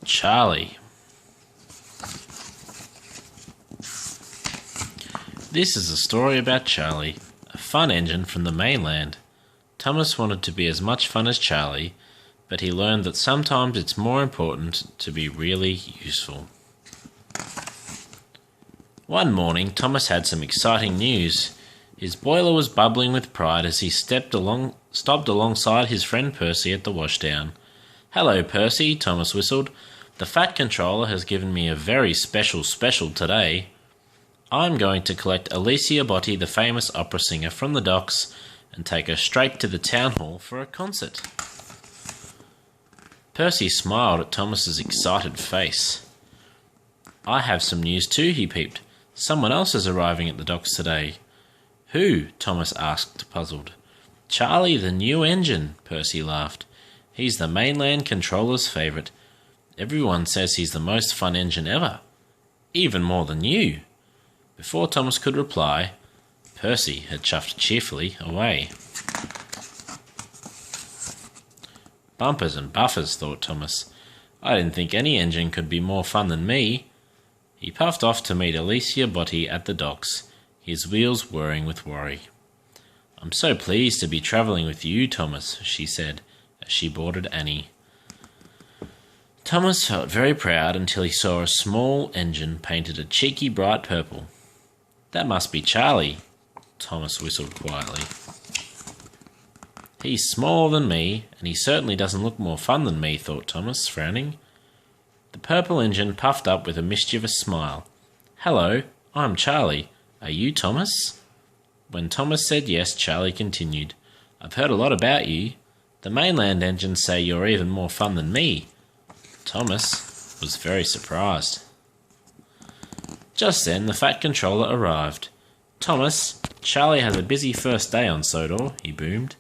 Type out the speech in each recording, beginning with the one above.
Charlie. This is a story about Charlie, a fun engine from the mainland. Thomas wanted to be as much fun as Charlie, but he learned that sometimes it's more important to be really useful. One morning, Thomas had some exciting news. His boiler was bubbling with pride as he stopped alongside his friend Percy at the washdown. "Hello, Percy," Thomas whistled. "The Fat Controller has given me a very special today. I'm going to collect Alicia Botti, the famous opera singer, from the docks and take her straight to the town hall for a concert." Percy smiled at Thomas's excited face. "I have some news too," he peeped. "Someone else is arriving at the docks today." "Who?" Thomas asked, puzzled. "Charlie, the new engine," Percy laughed. "He's the mainland controller's favourite. Everyone says he's the most fun engine ever. Even more than you." Before Thomas could reply, Percy had chuffed cheerfully away. Bumpers and buffers, thought Thomas. I didn't think any engine could be more fun than me. He puffed off to meet Alicia Botti at the docks, his wheels whirring with worry. "I'm so pleased to be travelling with you, Thomas," she said, as she boarded Annie. Thomas felt very proud until he saw a small engine painted a cheeky bright purple. "That must be Charlie," Thomas whistled quietly. "He's smaller than me, and he certainly doesn't look more fun than me," thought Thomas, frowning. The purple engine puffed up with a mischievous smile. "Hello, I'm Charlie. Are you Thomas?" When Thomas said yes, Charlie continued, "I've heard a lot about you. The mainland engines say you're even more fun than me." Thomas was very surprised. Just then, the Fat Controller arrived. "Thomas, Charlie has a busy first day on Sodor," he boomed.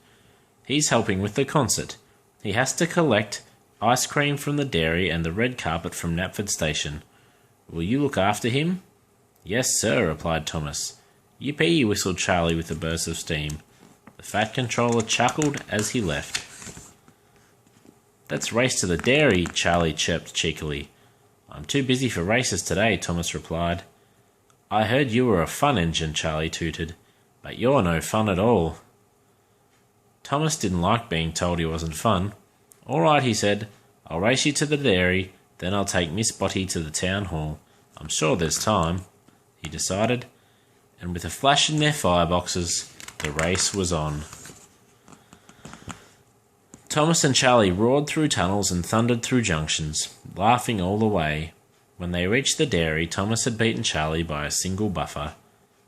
"He's helping with the concert. He has to collect ice cream from the dairy and the red carpet from Knapford Station. Will you look after him?" "Yes, sir," replied Thomas. "Yippee," whistled Charlie with a burst of steam. The Fat Controller chuckled as he left. "Let's race to the dairy," Charlie chirped cheekily. "I'm too busy for races today," Thomas replied. "I heard you were a fun engine," Charlie tooted, "but you're no fun at all." Thomas didn't like being told he wasn't fun. "All right," he said, "I'll race you to the dairy, then I'll take Miss Botti to the town hall. I'm sure there's time," he decided, and with a flash in their fireboxes, the race was on. Thomas and Charlie roared through tunnels and thundered through junctions, laughing all the way. When they reached the dairy, Thomas had beaten Charlie by a single buffer.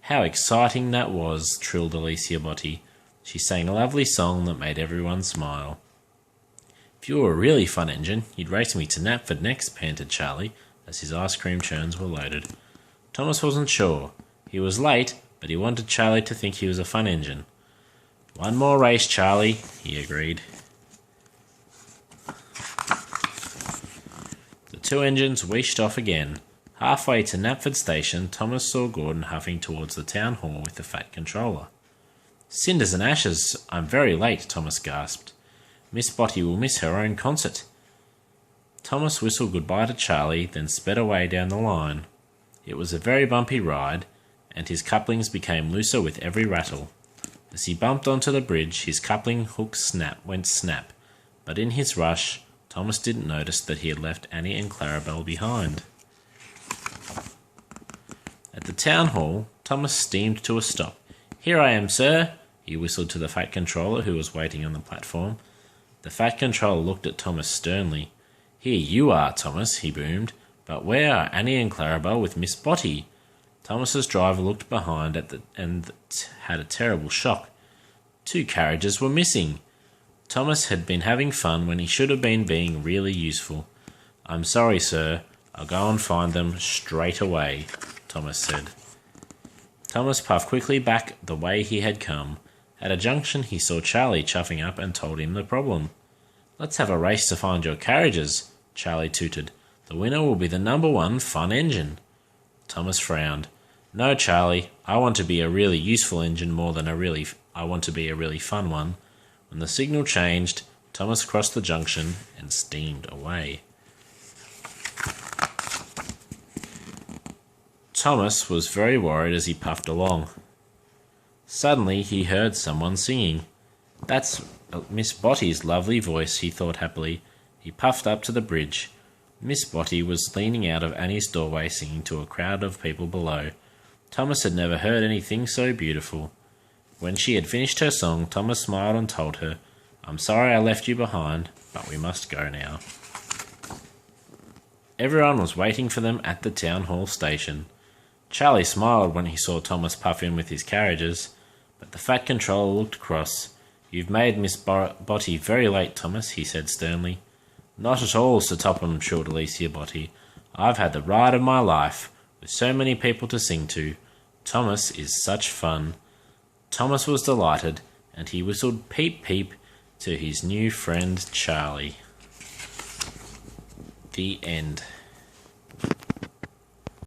"How exciting that was," trilled Alicia Botti. She sang a lovely song that made everyone smile. "If you were a really fun engine, you'd race me to Knapford next," panted Charlie, as his ice cream churns were loaded. Thomas wasn't sure. He was late, but he wanted Charlie to think he was a fun engine. "One more race, Charlie," he agreed. The two engines wheeshed off again. Halfway to Knapford Station, Thomas saw Gordon huffing towards the town hall with the Fat Controller. "Cinders and ashes, I'm very late," Thomas gasped. "Miss Botti will miss her own concert." Thomas whistled goodbye to Charlie, then sped away down the line. It was a very bumpy ride, and his couplings became looser with every rattle. As he bumped onto the bridge, his coupling hook went snap, but in his rush, Thomas didn't notice that he had left Annie and Clarabelle behind. At the town hall, Thomas steamed to a stop. "Here I am, sir," he whistled to the Fat Controller, who was waiting on the platform. The Fat Controller looked at Thomas sternly. "Here you are, Thomas," he boomed, "but where are Annie and Clarabelle with Miss Botti?" Thomas's driver looked behind and had a terrible shock. 2 carriages were missing. Thomas had been having fun when he should have been being really useful. "I'm sorry, sir. I'll go and find them straight away," Thomas said. Thomas puffed quickly back the way he had come. At a junction, he saw Charlie chuffing up and told him the problem. "Let's have a race to find your carriages," Charlie tooted. "The winner will be the #1 fun engine." Thomas frowned. "No, Charlie, I want to be a really useful engine more than I want to be a really fun one." When the signal changed, Thomas crossed the junction and steamed away. Thomas was very worried as he puffed along. Suddenly he heard someone singing. "That's Miss Botty's lovely voice," he thought happily. He puffed up to the bridge. Miss Botty was leaning out of Annie's doorway singing to a crowd of people below. Thomas had never heard anything so beautiful. When she had finished her song, Thomas smiled and told her, "I'm sorry I left you behind, but we must go now." Everyone was waiting for them at the town hall station. Charlie smiled when he saw Thomas puff in with his carriages, but the Fat Controller looked cross. "You've made Miss Botty very late, Thomas," he said sternly. "Not at all, Sir Topham," shrilled Alicia Botty. "I've had the ride of my life, with so many people to sing to. Thomas is such fun." Thomas was delighted, and he whistled "Peep Peep" to his new friend Charlie. The end.